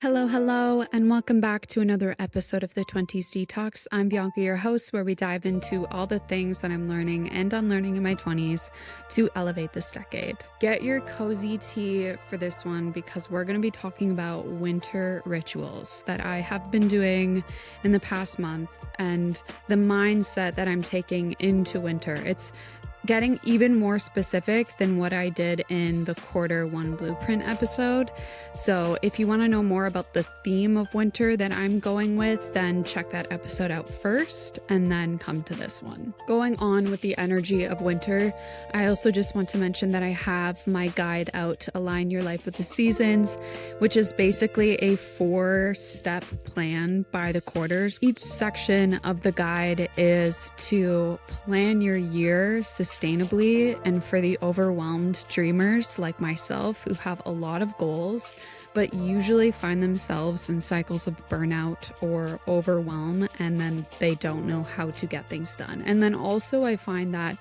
Hello, hello, and welcome back to another episode of the 20s Detox. I'm Bianca, your host, where we dive into all the things that I'm learning and unlearning in my 20s to elevate this decade. Get your cozy tea for this one because we're going to be talking about winter rituals that I have been doing in the past month and the mindset that I'm taking into winter. It's getting even more specific than what I did in the quarter one blueprint episode. So if you want to know more about the theme of winter that I'm going with, then check that episode out first and then come to this one. Going on with the energy of winter, I also just want to mention that I have my guide out to align your life with the seasons, which is basically a 4-step plan by the quarters. Each section of the guide is to plan your year sustainably, and for the overwhelmed dreamers like myself who have a lot of goals but usually find themselves in cycles of burnout or overwhelm, and then they don't know how to get things done. And then also I find that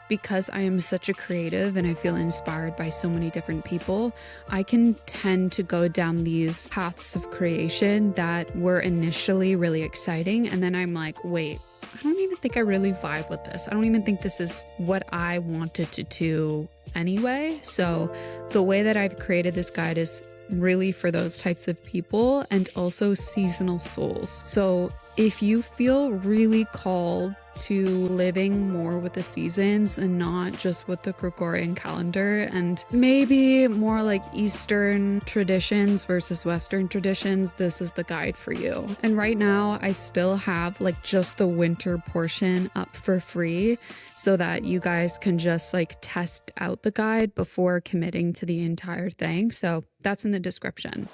because I am such a creative and I feel inspired by so many different people, I can tend to go down these paths of creation that were initially really exciting, and then I'm like, wait, I don't even think I really vibe with this. I don't even think this is what I wanted to do anyway. So the way that I've created this guide is really for those types of people and also seasonal souls. So if you feel really called to living more with the seasons and not just with the Gregorian calendar, and maybe more like Eastern traditions versus Western traditions, this is the guide for you. And right now I still have like just the winter portion up for free so that you guys can just like test out the guide before committing to the entire thing. So that's in the description.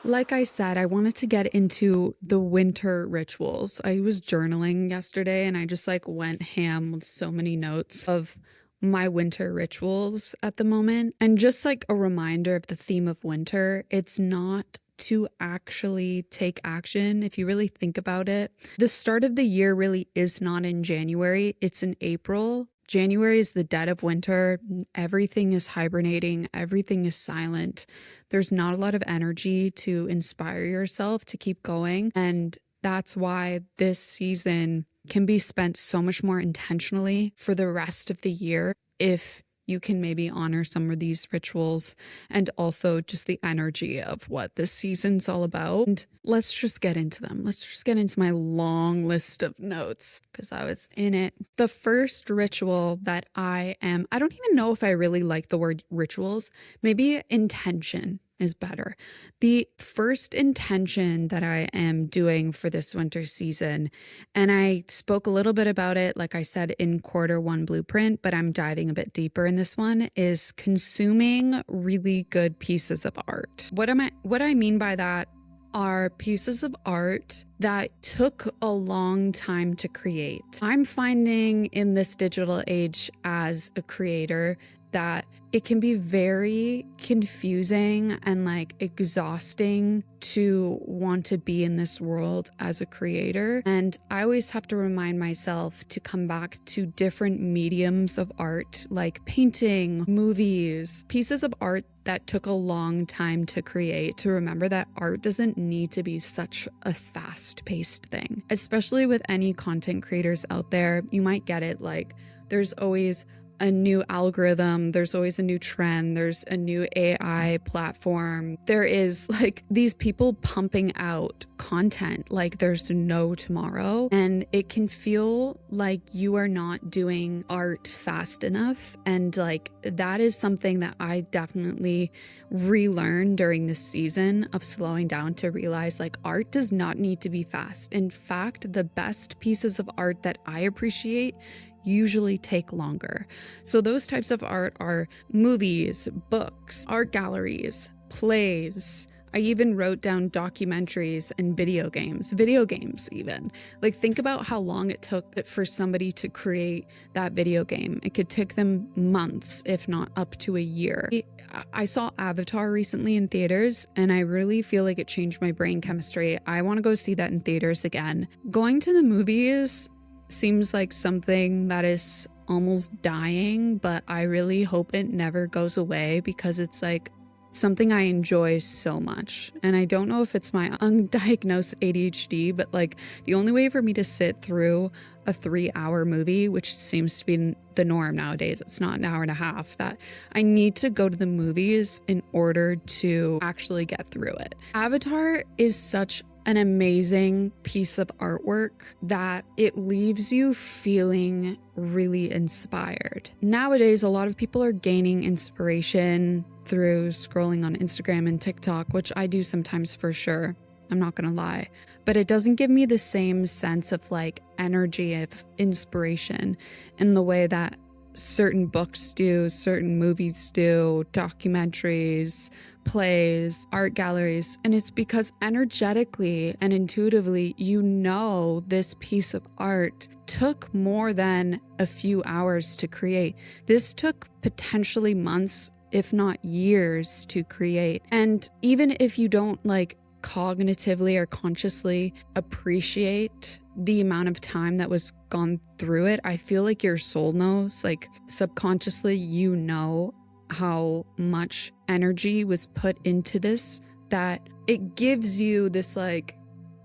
Like I said, I wanted to get into the winter rituals. I was journaling yesterday and I just like went ham with so many notes of my winter rituals at the moment. And just like a reminder of the theme of winter, it's not to actually take action. If you really think about it, the start of the year really is not in January, it's in April. January is the dead of winter. Everything is hibernating. Everything is silent. There's not a lot of energy to inspire yourself to keep going. And that's why this season can be spent so much more intentionally for the rest of the year if you can maybe honor some of these rituals and also just the energy of what this season's all about. And let's just get into them. Let's just get into my long list of notes because I was in it. The first ritual that I don't even know if I really like the word rituals, maybe intention is better. The first intention that I am doing for this winter season, and I spoke a little bit about it, like I said, in quarter one blueprint, but I'm diving a bit deeper in this one, is consuming really good pieces of art. What I mean by that are pieces of art that took a long time to create. I'm finding in this digital age as a creator that it can be very confusing and like exhausting to want to be in this world as a creator. And I always have to remind myself to come back to different mediums of art, like painting, movies, pieces of art that took a long time to create, to remember that art doesn't need to be such a fast-paced thing. Especially with any content creators out there, you might get it, like there's always a new algorithm, there's always a new trend, there's a new AI platform. There is like these people pumping out content like there's no tomorrow, and it can feel like you are not doing art fast enough. And like that is something that I definitely relearned during this season of slowing down, to realize like art does not need to be fast. In fact, the best pieces of art that I appreciate usually take longer. So those types of art are movies, books, art galleries, plays. I even wrote down documentaries and video games even. Like think about how long it took for somebody to create that video game. It could take them months, if not up to a year. I saw Avatar recently in theaters and I really feel like it changed my brain chemistry. I want to go see that in theaters again. Going to the movies seems like something that is almost dying, but I really hope it never goes away because it's like something I enjoy so much. And I don't know if it's my undiagnosed ADHD, but like the only way for me to sit through a 3-hour movie, which seems to be the norm nowadays, it's not an hour and a half, that I need to go to the movies in order to actually get through it. Avatar is such an amazing piece of artwork that it leaves you feeling really inspired. Nowadays, a lot of people are gaining inspiration through scrolling on Instagram and TikTok, which I do sometimes for sure. I'm not gonna lie, but it doesn't give me the same sense of like energy of inspiration in the way that certain books do, certain movies do, documentaries, plays, art galleries. And it's because energetically and intuitively, you know, this piece of art took more than a few hours to create. This took potentially months, if not years, to create. And even if you don't like cognitively or consciously appreciate the amount of time that was gone through it, I feel like your soul knows, like subconsciously, you know how much energy was put into this, that it gives you this like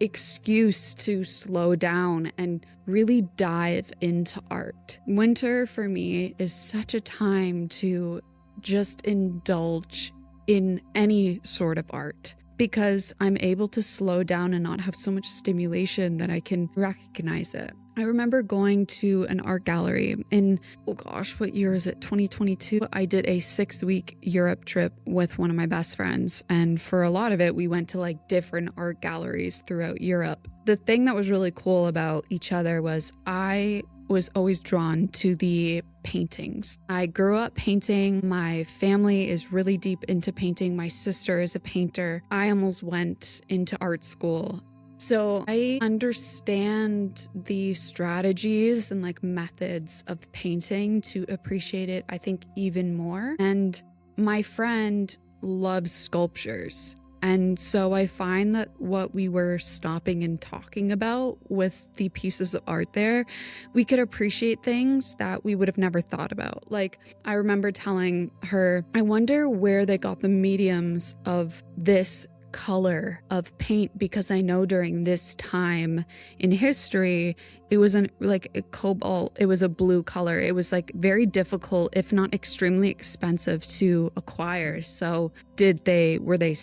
excuse to slow down and really dive into art. Winter for me is such a time to just indulge in any sort of art, because I'm able to slow down and not have so much stimulation that I can recognize it. I remember going to an art gallery in, oh gosh, what year is it? 2022. I did a 6-week Europe trip with one of my best friends. And for a lot of it, we went to like different art galleries throughout Europe. The thing that was really cool about each other was I was always drawn to the paintings. I grew up painting. My family is really deep into painting. My sister is a painter. I almost went into art school. So I understand the strategies and like methods of painting to appreciate it, I think, even more. And my friend loves sculptures. And so I find that what we were stopping and talking about with the pieces of art there, we could appreciate things that we would have never thought about. Like, I remember telling her, I wonder where they got the mediums of this color of paint, because I know during this time in history, it wasn't like a cobalt, it was a blue color. It was like very difficult, if not extremely expensive to acquire. So were they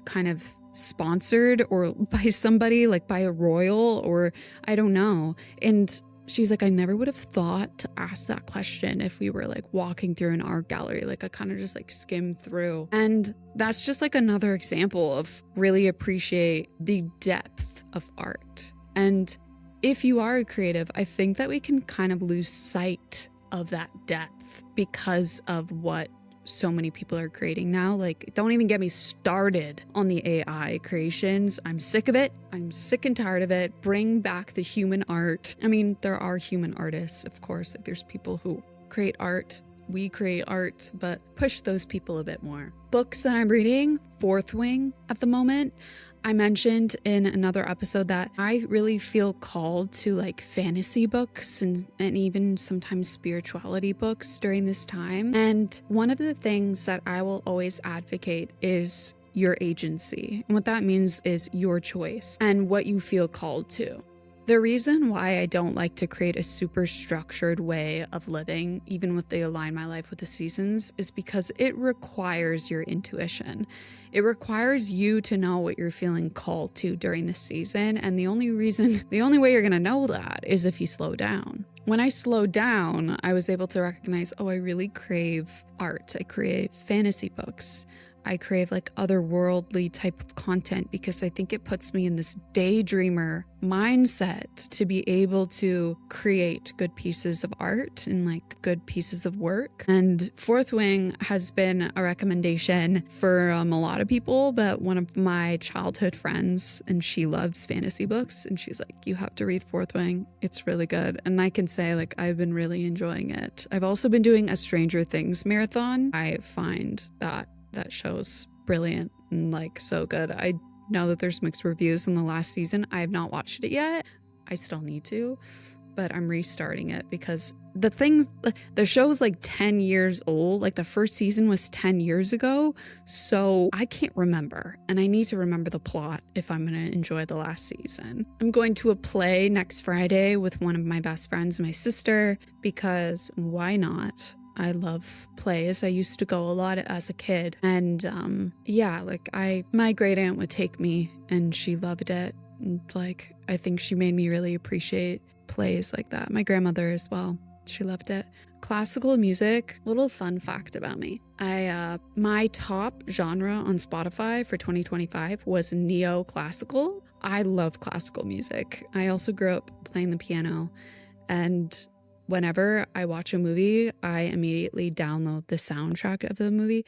kind of sponsored or by somebody, like by a royal, or I don't know. And she's like, I never would have thought to ask that question if we were like walking through an art gallery. Like I kind of just like skimmed through. And that's just like another example of really appreciate the depth of art. And if you are a creative, I think that we can kind of lose sight of that depth because of what so many people are creating now. Like, don't even get me started on the AI creations. I'm sick of it. I'm sick and tired of it. Bring back the human art. I mean, there are human artists, of course. Like, there's people who create art. We create art, but push those people a bit more. Books that I'm reading, Fourth Wing at the moment. I mentioned in another episode that I really feel called to like fantasy books and even sometimes spirituality books during this time. And one of the things that I will always advocate is your agency. And what that means is your choice and what you feel called to. The reason why I don't like to create a super structured way of living, even with the align my life with the seasons, is because it requires your intuition. It requires you to know what you're feeling called to during the season. And the only way you're going to know that is if you slow down. When I slowed down, I was able to recognize, oh, I really crave art. I crave fantasy books. I crave like otherworldly type of content because I think it puts me in this daydreamer mindset to be able to create good pieces of art and like good pieces of work. And Fourth Wing has been a recommendation for a lot of people, but one of my childhood friends, and she loves fantasy books, and she's like, you have to read Fourth Wing. It's really good. And I can say like I've been really enjoying it. I've also been doing a Stranger Things marathon. I find that show's brilliant and like so good. I know that there's mixed reviews in the last season. I have not watched it yet. I still need to, but I'm restarting it because the show's like 10 years old. Like the first season was 10 years ago. So I can't remember. And I need to remember the plot if I'm going to enjoy the last season. I'm going to a play next Friday with one of my best friends, my sister, because why not? I love plays. I used to go a lot as a kid. And yeah, like my great aunt would take me and she loved it. And like, I think she made me really appreciate plays like that. My grandmother as well. She loved it. Classical music, little fun fact about me. My top genre on Spotify for 2025 was neoclassical. I love classical music. I also grew up playing the piano, and whenever I watch a movie, I immediately download the soundtrack of the movie.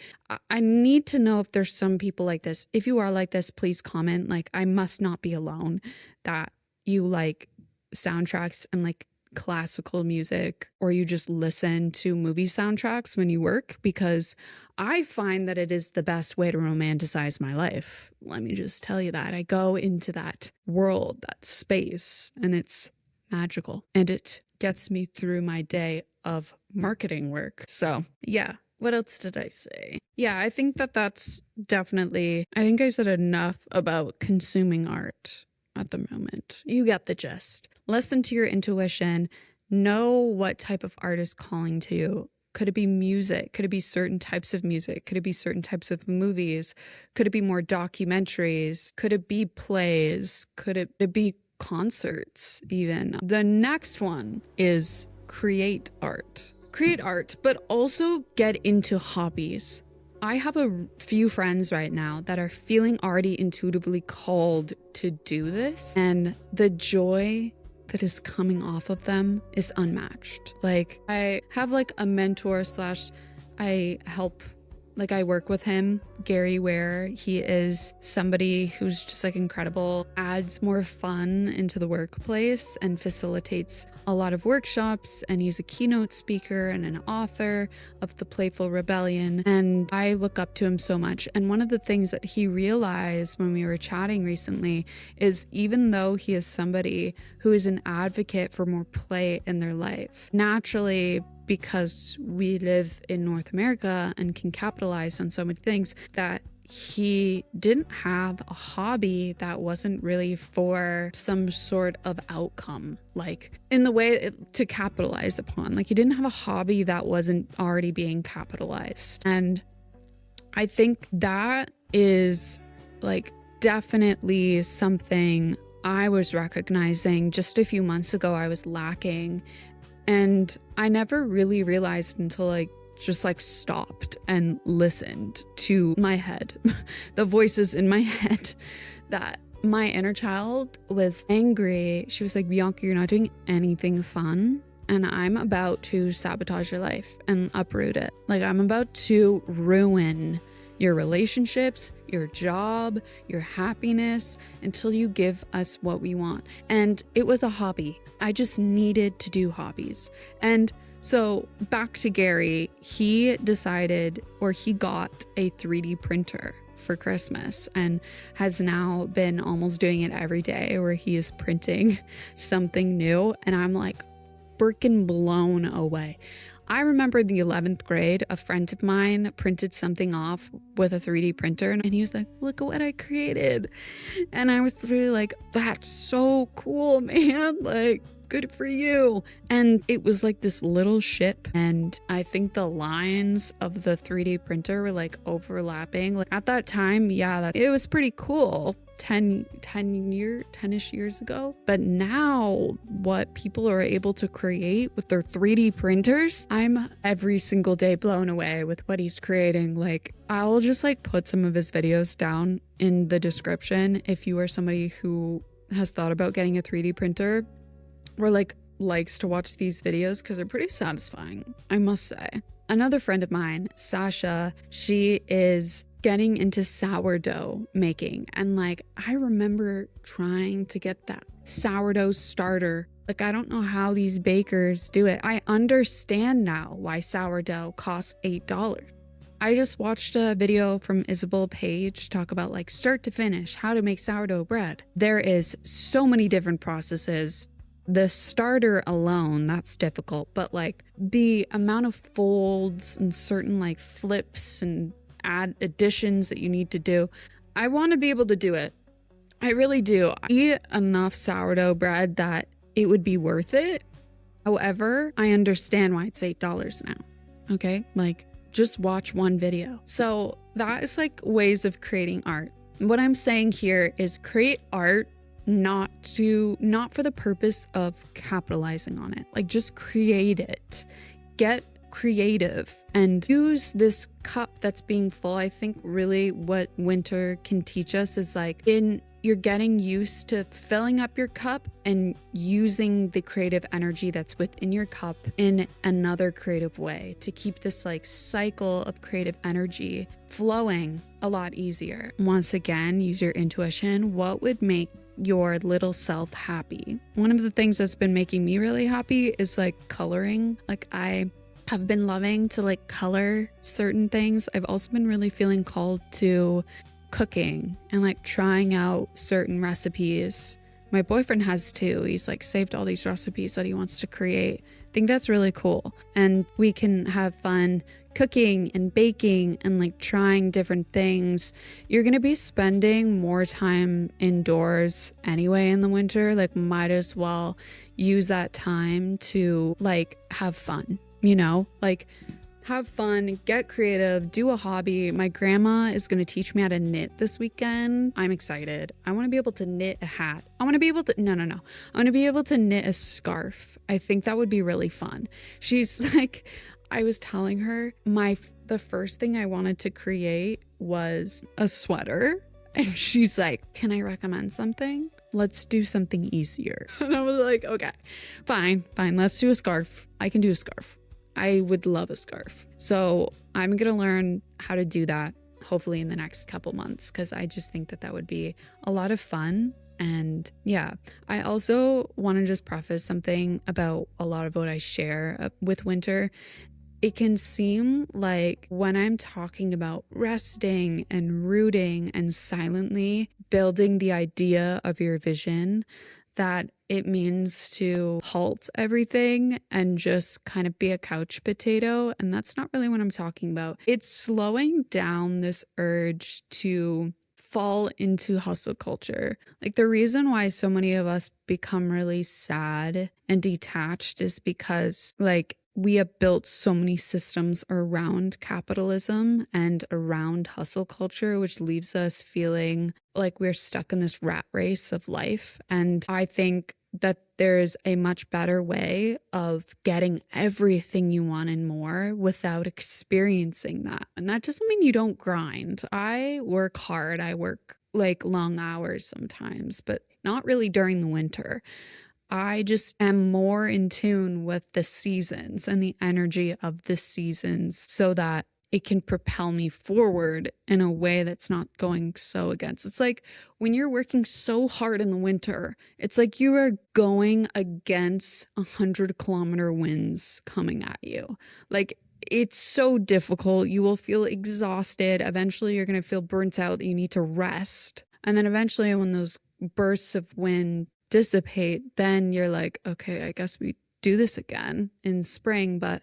I need to know if there's some people like this. If you are like this, please comment. Like, I must not be alone that you like soundtracks and like classical music, or you just listen to movie soundtracks when you work, because I find that it is the best way to romanticize my life. Let me just tell you that. I go into that world, that space, and it's magical, and it gets me through my day of marketing work. So yeah, what else did I say? Yeah, I think that's definitely, I think I said enough about consuming art at the moment. You get the gist. Listen to your intuition. Know what type of art is calling to you. Could it be music? Could it be certain types of music? Could it be certain types of movies? Could it be more documentaries? Could it be plays? Could it be concerts even? The next one is create art. Create art, but also get into hobbies. I have a few friends right now that are feeling already intuitively called to do this, and the joy that is coming off of them is unmatched. Like, I have like a mentor slash I help, like I work with him, Gary Ware. He is somebody who's just like incredible, adds more fun into the workplace and facilitates a lot of workshops. And he's a keynote speaker and an author of The Playful Rebellion. And I look up to him so much. And one of the things that he realized when we were chatting recently is, even though he is somebody who is an advocate for more play in their life, naturally, because we live in North America and can capitalize on so many things, that he didn't have a hobby that wasn't really for some sort of outcome, like in the way to capitalize upon. Like, he didn't have a hobby that wasn't already being capitalized. And I think that is like definitely something I was recognizing just a few months ago I was lacking. And I never really realized until I just like stopped and listened to my head, the voices in my head, that my inner child was angry. She was like, Bianca, you're not doing anything fun, and I'm about to sabotage your life and uproot it. Like, I'm about to ruin your relationships, your job, your happiness, until you give us what we want. And it was a hobby. I just needed to do hobbies. And so back to Gary, he decided, or he got a 3D printer for Christmas and has now been almost doing it every day, where he is printing something new. And I'm like freaking blown away. I remember the 11th grade, a friend of mine printed something off with a 3D printer, and he was like, look at what I created. And I was really like, that's so cool, man. Like, good for you. And it was like this little ship, and I think the lines of the 3D printer were like overlapping. Like, at that time, yeah, it was pretty cool. 10-ish years ago. But now what people are able to create with their 3D printers, I'm every single day blown away with what he's creating. Like, I'll just like put some of his videos down in the description if you are somebody who has thought about getting a 3D printer or like likes to watch these videos, because they're pretty satisfying, I must say. Another friend of mine, Sasha, she is getting into sourdough making, and like, I remember trying to get that sourdough starter. Like, I don't know how these bakers do it. I understand now why sourdough costs $8. I just watched a video from Isabel Page talk about like start to finish how to make sourdough bread. There is so many different processes The starter alone, that's difficult, but like the amount of folds and certain like flips and add additions that you need to do, I want to be able to do it. I really do. I eat enough sourdough bread that it would be worth it. However, I understand why it's $8 now. Okay? Like, just watch one video. So that is like ways of creating art. What I'm saying here is create art not for the purpose of capitalizing on it. Like, just create it. Get creative and use this cup that's being full. I think really what winter can teach us is like you're getting used to filling up your cup and using the creative energy that's within your cup in another creative way to keep this like cycle of creative energy flowing a lot easier. Once again, use your intuition. What would make your little self happy? One of the things that's been making me really happy is like coloring. Like I have been loving to like color certain things. I've also been really feeling called to cooking and like trying out certain recipes. My boyfriend has too. He's like saved all these recipes that he wants to create. I think that's really cool. And we can have fun cooking and baking and like trying different things. You're going to be spending more time indoors anyway in the winter. Like might as well use that time to like have fun, you know, like have fun, get creative, do a hobby. My grandma is going to teach me how to knit this weekend. I'm excited. I want to be able to knit a hat. I want to be able to, no. I want to be able to knit a scarf. I think that would be really fun. She's like, I was telling her the first thing I wanted to create was a sweater. And she's like, can I recommend something? Let's do something easier. And I was like, okay, fine. Let's do a scarf. I can do a scarf. I would love a scarf. So I'm going to learn how to do that hopefully in the next couple months because I just think that would be a lot of fun. And yeah, I also want to just preface something about a lot of what I share with winter. It can seem like when I'm talking about resting and rooting and silently building the idea of your vision, that it means to halt everything and just kind of be a couch potato. And that's not really what I'm talking about. It's slowing down this urge to fall into hustle culture. Like the reason why so many of us become really sad and detached is because like we have built so many systems around capitalism and around hustle culture, which leaves us feeling like we're stuck in this rat race of life. And I think that there's a much better way of getting everything you want and more without experiencing that. And that doesn't mean you don't grind. I work hard. I work like long hours sometimes, but not really during the winter. I just am more in tune with the seasons and the energy of the seasons so that it can propel me forward in a way that's not going so against. It's like when you're working so hard in the winter, it's like you are going against 100-kilometer winds coming at you. Like it's so difficult. You will feel exhausted. Eventually you're going to feel burnt out that you need to rest. And then eventually when those bursts of wind dissipate, then you're like, okay, I guess we do this again in spring, but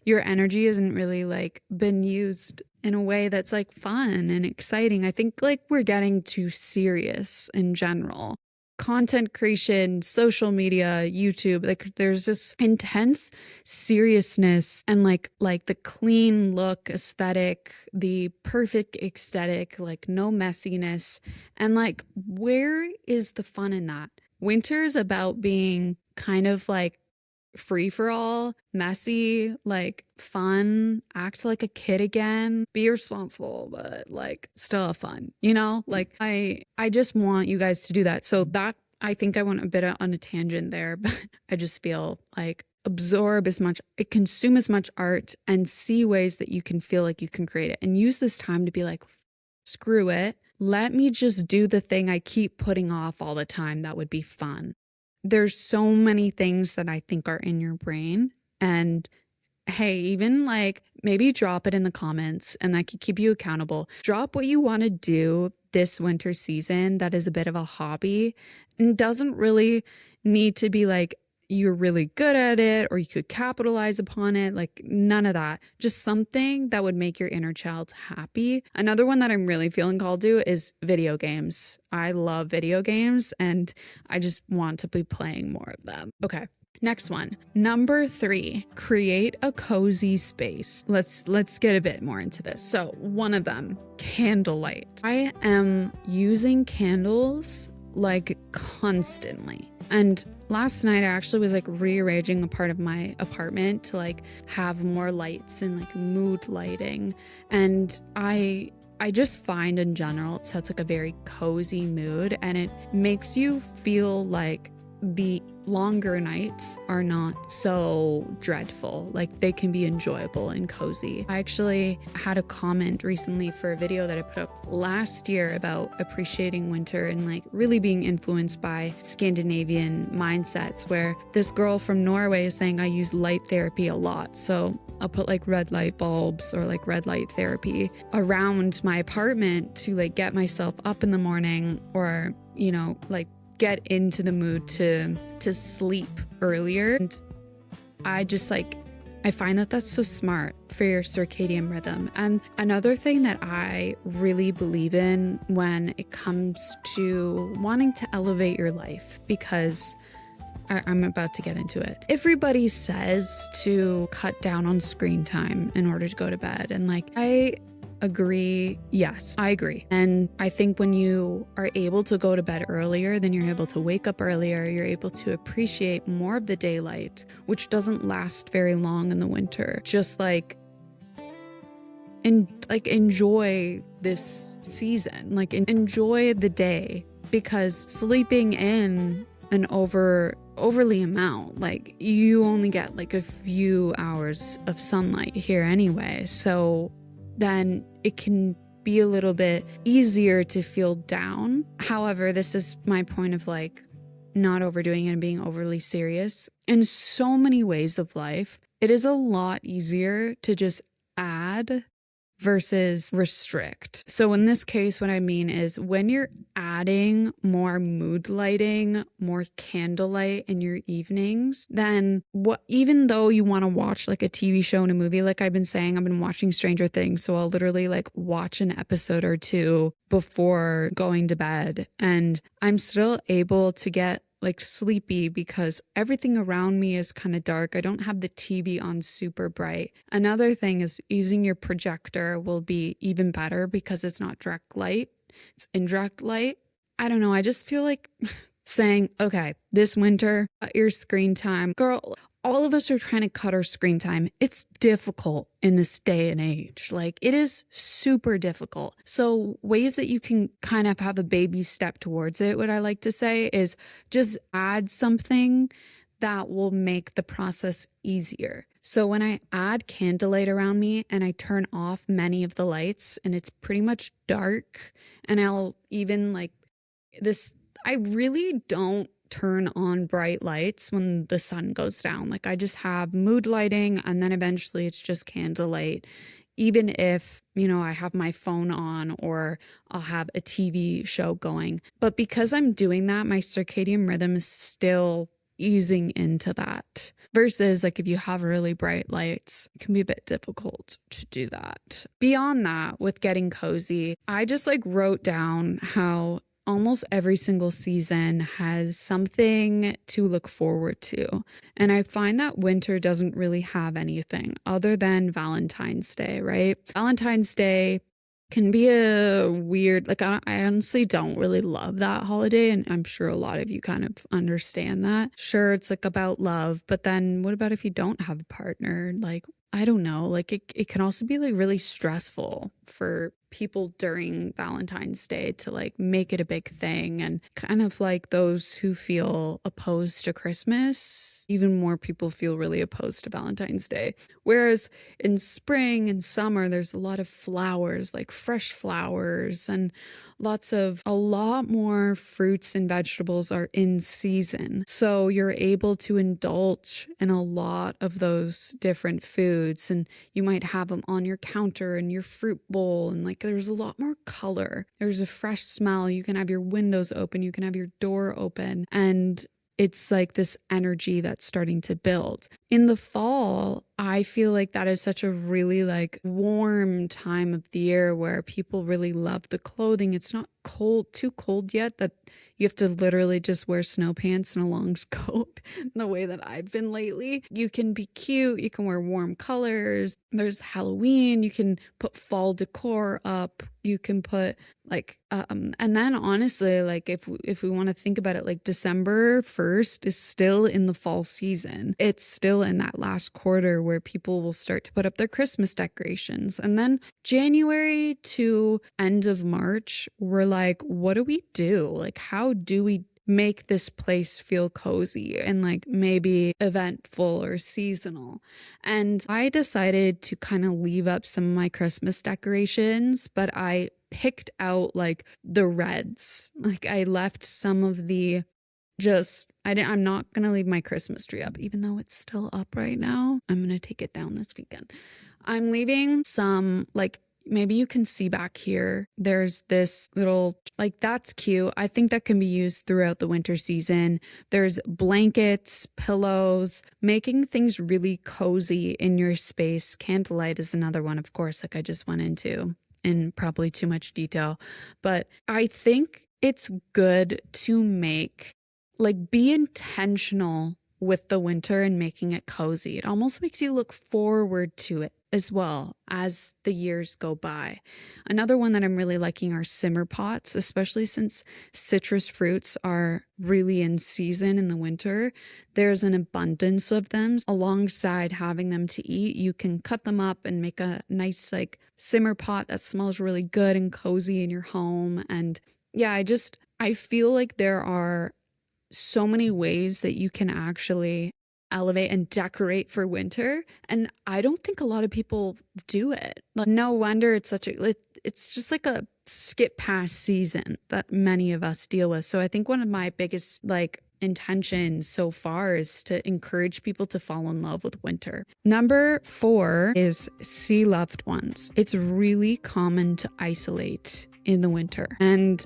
your energy isn't really like been used in a way that's like fun and exciting. I think like we're getting too serious in general. Content creation, social media, YouTube, like there's this intense seriousness and like the clean look aesthetic, the perfect aesthetic, like no messiness. And like, where is the fun in that? Winter's about being kind of like free for all, messy, like fun, act like a kid again, be responsible, but like still have fun, you know? Like I just want you guys to do that. So that I think I went a bit on a tangent there, but I just feel like consume as much art and see ways that you can feel like you can create it and use this time to be like, screw it. Let me just do the thing I keep putting off all the time. That would be fun. There's so many things that I think are in your brain. And hey, even like maybe drop it in the comments and that could keep you accountable. Drop what you want to do this winter season that is a bit of a hobby and doesn't really need to be like you're really good at it or you could capitalize upon it. Like none of that. Just something that would make your inner child happy. Another one that I'm really feeling called to is video games. I love video games and I just want to be playing more of them. Okay. Next one. Number 3, create a cozy space. Let's get a bit more into this. So one of them, candlelight. I am using candles like constantly. And last night I actually was like rearranging a part of my apartment to like have more lights and like mood lighting. And I just find in general it sets like a very cozy mood and it makes you feel like the longer nights are not so dreadful. Like they can be enjoyable and cozy. I actually had a comment recently for a video that I put up last year about appreciating winter and like really being influenced by Scandinavian mindsets, where this girl from Norway is saying I use light therapy a lot. So I'll put like red light bulbs or like red light therapy around my apartment to like get myself up in the morning or, you know, like get into the mood to sleep earlier. And I just like, I find that that's so smart for your circadian rhythm. And another thing that I really believe in when it comes to wanting to elevate your life, because I'm about to get into it. Everybody says to cut down on screen time in order to go to bed. And like, I agree. Yes, I agree. And I think when you are able to go to bed earlier, then you're able to wake up earlier. You're able to appreciate more of the daylight, which doesn't last very long in the winter. Just like, enjoy this season, like enjoy the day, because sleeping in an overly amount, like you only get like a few hours of sunlight here anyway. So then it can be a little bit easier to feel down. However, this is my point of like not overdoing it and being overly serious. In so many ways of life, it is a lot easier to just add versus restrict. So in this case, what I mean is when you're adding more mood lighting, more candlelight in your evenings, then even though you want to watch like a TV show and a movie, like I've been saying, I've been watching Stranger Things. So I'll literally like watch an episode or two before going to bed. And I'm still able to get like sleepy because everything around me is kind of dark. I don't have the TV on super bright. Another thing is using your projector will be even better because it's not direct light, it's indirect light. I don't know. I just feel like saying, okay, this winter, cut your screen time. Girl, all of us are trying to cut our screen time. It's difficult in this day and age. Like it is super difficult. So ways that you can kind of have a baby step towards it, what I like to say is just add something that will make the process easier. So when I add candlelight around me and I turn off many of the lights and it's pretty much dark, and I'll even like this, I really don't turn on bright lights when the sun goes down. Like I just have mood lighting and then eventually it's just candlelight. Even if, you know, I have my phone on or I'll have a TV show going. But because I'm doing that, my circadian rhythm is still easing into that. Versus like if you have really bright lights, it can be a bit difficult to do that. Beyond that, with getting cozy, I just like wrote down how almost every single season has something to look forward to. And I find that winter doesn't really have anything other than Valentine's Day, right? Valentine's Day can be a weird, like I honestly don't really love that holiday. And I'm sure a lot of you kind of understand that. Sure, it's like about love, but then what about if you don't have a partner? Like, I don't know, like it can also be like really stressful for people during Valentine's Day to like make it a big thing, and kind of like those who feel opposed to Christmas, even more people feel really opposed to Valentine's Day. Whereas in spring and summer, there's a lot of flowers, like fresh flowers, and a lot more fruits and vegetables are in season. So you're able to indulge in a lot of those different foods, and you might have them on your counter in your fruit bowl and like there's a lot more color. There's a fresh smell. You can have your windows open, you can have your door open, and it's like this energy that's starting to build. In the fall, I feel like that is such a really like warm time of the year where people really love the clothing. It's not too cold yet that you have to literally just wear snow pants and a long coat the way that I've been lately. You can be cute. You can wear warm colors. There's Halloween. You can put fall decor up. You can put and then honestly, like if we want to think about it, like December 1st is still in the fall season. It's still in that last quarter where people will start to put up their Christmas decorations. And then January to end of March, we're like, what do we do? Like, how do we make this place feel cozy and like maybe eventful or seasonal? And I decided to kind of leave up some of my Christmas decorations, but I picked out like the reds. Like I left some of the I'm not going to leave my Christmas tree up, even though it's still up right now. I'm going to take it down this weekend. I'm leaving some, like, maybe you can see back here. There's this little, like, that's cute. I think that can be used throughout the winter season. There's blankets, pillows, making things really cozy in your space. Candlelight is another one, of course, like I just went into in probably too much detail. But I think it's good to be intentional with the winter and making it cozy. It almost makes you look forward to it as well as the years go by. Another one that I'm really liking are simmer pots, especially since citrus fruits are really in season in the winter. There's an abundance of them. Alongside having them to eat, you can cut them up and make a nice like simmer pot that smells really good and cozy in your home. And yeah, I feel like there are so many ways that you can actually elevate and decorate for winter, and I don't think a lot of people do it. Like, no wonder it's just like a skip past season that many of us deal with. So I think one of my biggest intentions so far is to encourage people to fall in love with winter. Number 4 is see loved ones. It's really common to isolate in the winter, and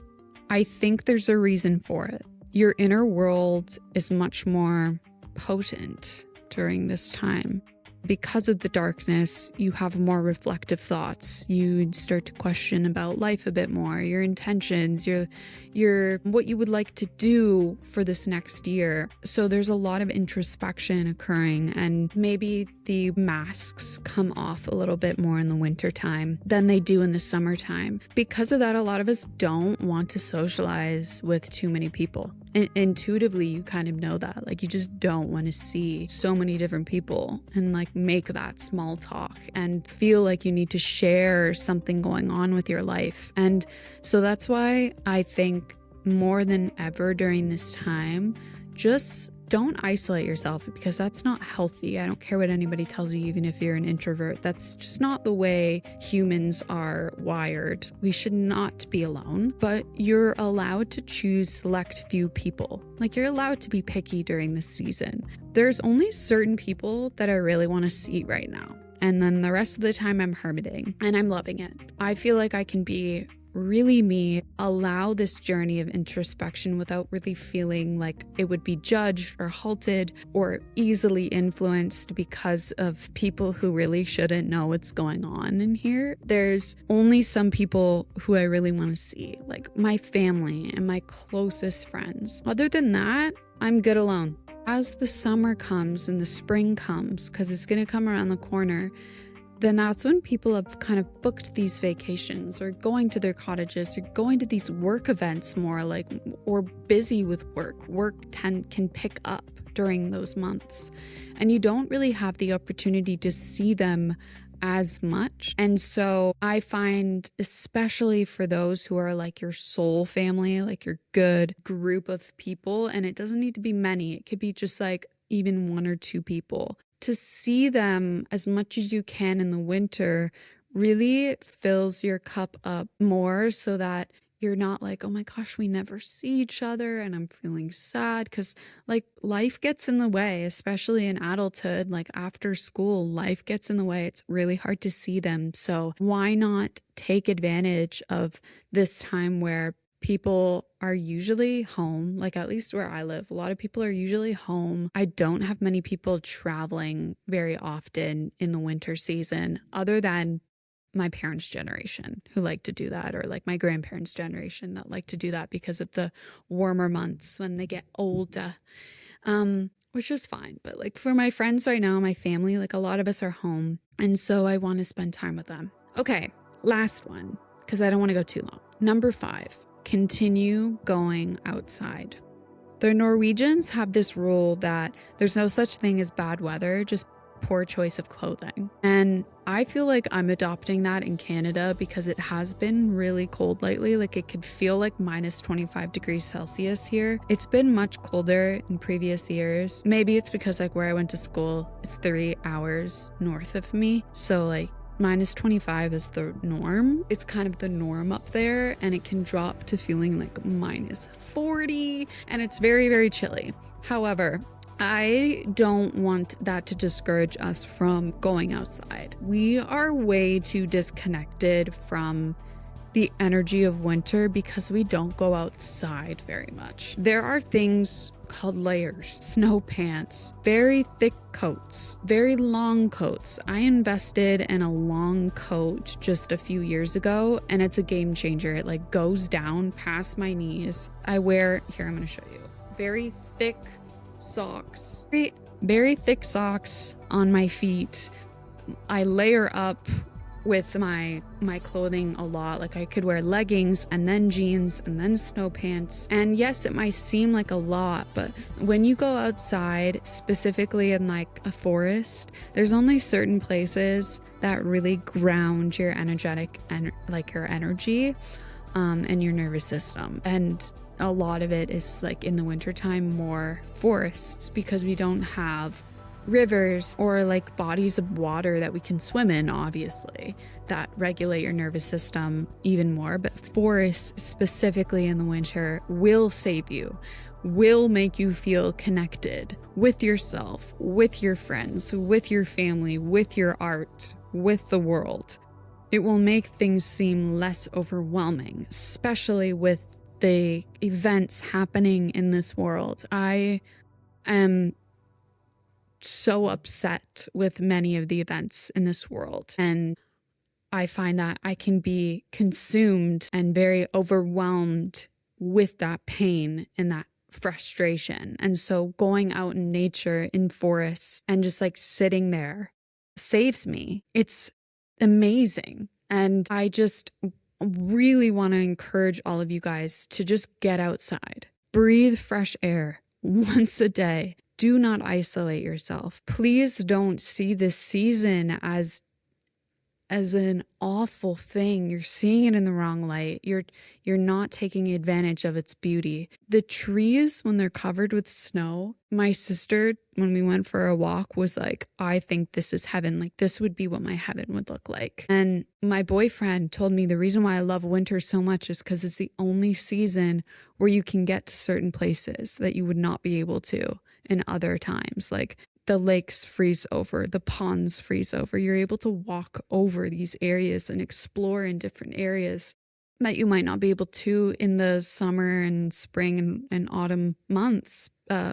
I think there's a reason for it. Your inner world is much more potent during this time. Because of the darkness, you have more reflective thoughts. You start to question about life a bit more, your intentions, your what you would like to do for this next year. So there's a lot of introspection occurring, and maybe the masks come off a little bit more in the winter time than they do in the summertime. Because of that, a lot of us don't want to socialize with too many people. Intuitively, you kind of know that. Like, you just don't want to see so many different people and make that small talk and feel like you need to share something going on with your life. And so that's why I think more than ever during this time, just don't isolate yourself, because that's not healthy. I don't care what anybody tells you, even if you're an introvert. That's just not the way humans are wired. We should not be alone, but you're allowed to choose select few people. Like, you're allowed to be picky during this season. There's only certain people that I really want to see right now. And then the rest of the time I'm hermiting, and I'm loving it. I feel like I can be really me, allow this journey of introspection without really feeling like it would be judged or halted or easily influenced because of people who really shouldn't know what's going on in here. There's only some people who I really want to see, like my family and my closest friends. Other than that, I'm good alone. As the summer comes and the spring comes, because it's going to come around the corner, then that's when people have kind of booked these vacations or going to their cottages or going to these work events more, or busy with work. Work can pick up during those months, and you don't really have the opportunity to see them as much. And so I find, especially for those who are like your soul family, like your good group of people, and it doesn't need to be many, it could be just like even 1 or 2 people, to see them as much as you can in the winter really fills your cup up more, so that you're not like, oh my gosh, we never see each other and I'm feeling sad, because like life gets in the way, especially in adulthood. Like after school, life gets in the way. It's really hard to see them. So why not take advantage of this time where people are usually home? Like at least where I live, a lot of people are usually home. I don't have many people traveling very often in the winter season, other than my parents' generation who like to do that, or like my grandparents' generation that like to do that because of the warmer months when they get older. Which is fine. But like for my friends right now, my family, like a lot of us are home. And so I want to spend time with them. Okay, last one, because I don't want to go too long. Number 5, continue going outside. The Norwegians have this rule that there's no such thing as bad weather, just poor choice of clothing. And I feel like I'm adopting that in Canada because it has been really cold lately. Like it could feel like minus 25 degrees Celsius here. It's been much colder in previous years. Maybe it's because like where I went to school, it's 3 hours north of me. So like minus 25 is the norm. It's kind of the norm up there, and it can drop to feeling like minus 40, and it's very, very chilly. However, I don't want that to discourage us from going outside. We are way too disconnected from the energy of winter because we don't go outside very much. There are things called layers, snow pants, very thick coats, very long coats. I invested in a long coat just a few years ago, and it's a game changer. It like goes down past my knees. I wear, here I'm going to show you, very thick socks, very thick socks on my feet. I layer up with my clothing a lot. Like I could wear leggings and then jeans and then snow pants. And yes, it might seem like a lot, but when you go outside, specifically in like a forest, there's only certain places that really ground your energetic and like your energy and your nervous system. And a lot of it is like in the wintertime, more forests, because we don't have rivers or like bodies of water that we can swim in, obviously, that regulate your nervous system even more. But forests specifically in the winter will save you, will make you feel connected with yourself, with your friends, with your family, with your art, with the world. It will make things seem less overwhelming, especially with the events happening in this world. I am so upset with many of the events in this world, and I find that I can be consumed and very overwhelmed with that pain and that frustration. And so going out in nature, in forests, and just like sitting there saves me. It's amazing. And I just really want to encourage all of you guys to just get outside, breathe fresh air once a day. Do not isolate yourself. Please don't see this season as an awful thing. You're seeing it in the wrong light. You're not taking advantage of its beauty. The trees, when they're covered with snow, my sister, when we went for a walk, was like, I think this is heaven. Like this would be what my heaven would look like. And my boyfriend told me the reason why I love winter so much is because it's the only season where you can get to certain places that you would not be able to in other times. Like the lakes freeze over, the ponds freeze over. You're able to walk over these areas and explore in different areas that you might not be able to in the summer and spring and autumn months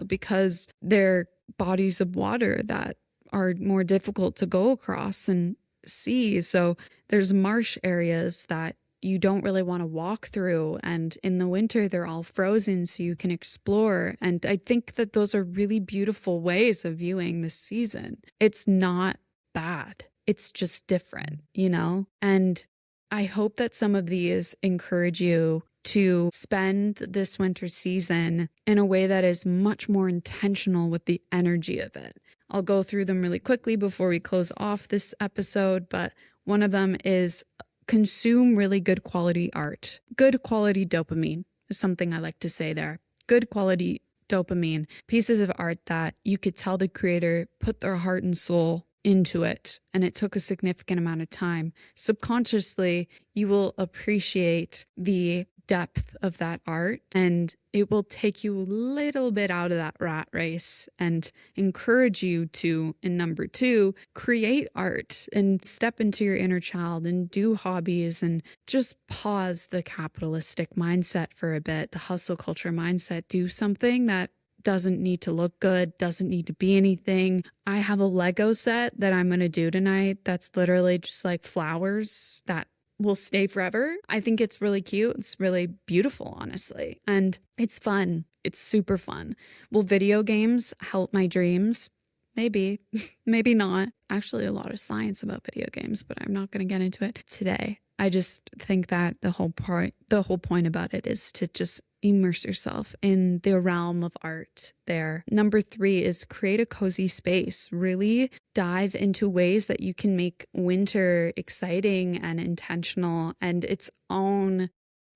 because they're bodies of water that are more difficult to go across and see. So there's marsh areas that you don't really want to walk through, and in the winter they're all frozen so you can explore. And I think that those are really beautiful ways of viewing this season. It's not bad, it's just different, you know? And I hope that some of these encourage you to spend this winter season in a way that is much more intentional with the energy of it. I'll go through them really quickly before we close off this episode, but one of them is consume really good quality art. Good quality dopamine is something I like to say there. Good quality dopamine. Pieces of art that you could tell the creator put their heart and soul into it, and it took a significant amount of time. Subconsciously, you will appreciate the depth of that art, and it will take you a little bit out of that rat race and encourage you to, and number two, create art and step into your inner child and do hobbies and just pause the capitalistic mindset for a bit, the hustle culture mindset. Do something that doesn't need to look good, doesn't need to be anything. I have a Lego set that I'm going to do tonight that's literally just like flowers that will stay forever. I think it's really cute. It's really beautiful, honestly. And it's fun. It's super fun. Will video games help my dreams? Maybe, maybe not. Actually, a lot of science about video games, but I'm not going to get into it today. I just think that the whole point about it is to just immerse yourself in the realm of art there. Number three is create a cozy space. Really dive into ways that you can make winter exciting and intentional and its own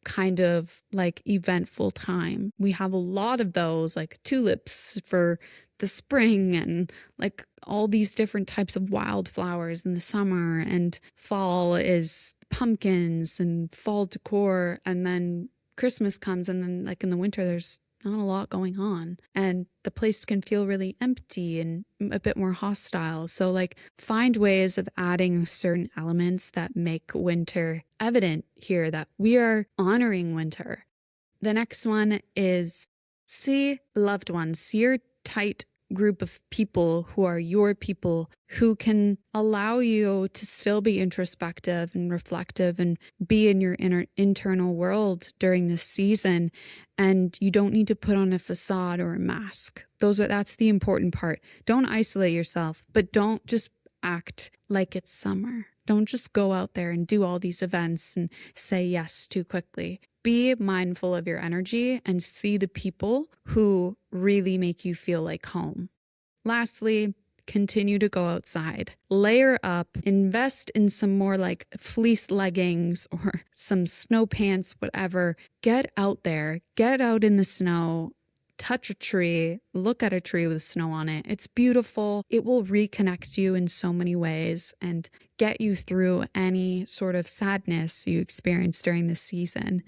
kind of like eventful time. We have a lot of those, like tulips for the spring and like all these different types of wildflowers in the summer, and fall is pumpkins and fall decor, and then Christmas comes, and then like in the winter there's not a lot going on and the place can feel really empty and a bit more hostile. So like find ways of adding certain elements that make winter evident here, that we are honoring winter. The next one is see loved ones, see your tight group of people who are your people, who can allow you to still be introspective and reflective and be in your internal world during this season. And you don't need to put on a facade or a mask. That's the important part. Don't isolate yourself, but don't just act like it's summer. Don't just go out there and do all these events and say yes too quickly. Be mindful of your energy and see the people who really make you feel like home. Lastly, continue to go outside. Layer up, invest in some more like fleece leggings or some snow pants, whatever. Get out there, get out in the snow. Touch a tree, look at a tree with snow on it. It's beautiful. It will reconnect you in so many ways and get you through any sort of sadness you experience during this season.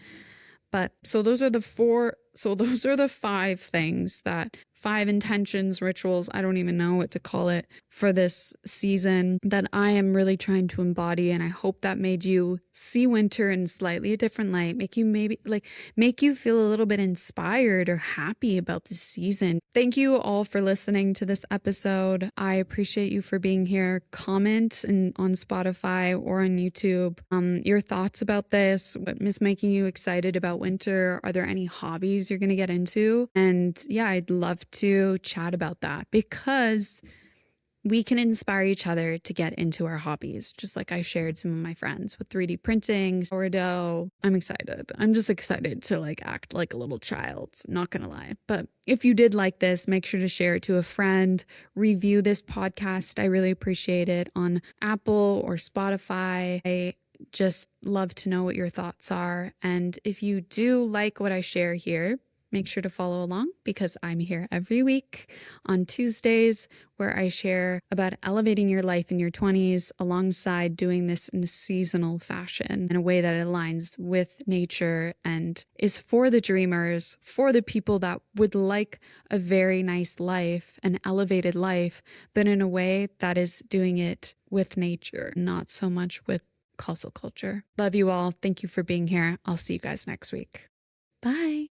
But so those are the 5 things, that 5 intentions, rituals, I don't even know what to call it, for this season that I am really trying to embody. And I hope that made you see winter in slightly a different light, make you feel a little bit inspired or happy about this season. Thank you all for listening to this episode. I appreciate you for being here. Comment on Spotify or on YouTube your thoughts about this. What is making you excited about winter? Are there any hobbies you're going to get into? And yeah, I'd love to chat about that, because we can inspire each other to get into our hobbies, just like I shared some of my friends with 3D printing, sourdough. I'm excited. I'm just excited to like act like a little child, not gonna lie. But if you did like this, make sure to share it to a friend. Review this podcast. I really appreciate it on Apple or Spotify. I just love to know what your thoughts are. And if you do like what I share here, make sure to follow along, because I'm here every week on Tuesdays where I share about elevating your life in your 20s alongside doing this in a seasonal fashion in a way that aligns with nature and is for the dreamers, for the people that would like a very nice life, an elevated life, but in a way that is doing it with nature, not so much with hustle culture. Love you all. Thank you for being here. I'll see you guys next week. Bye.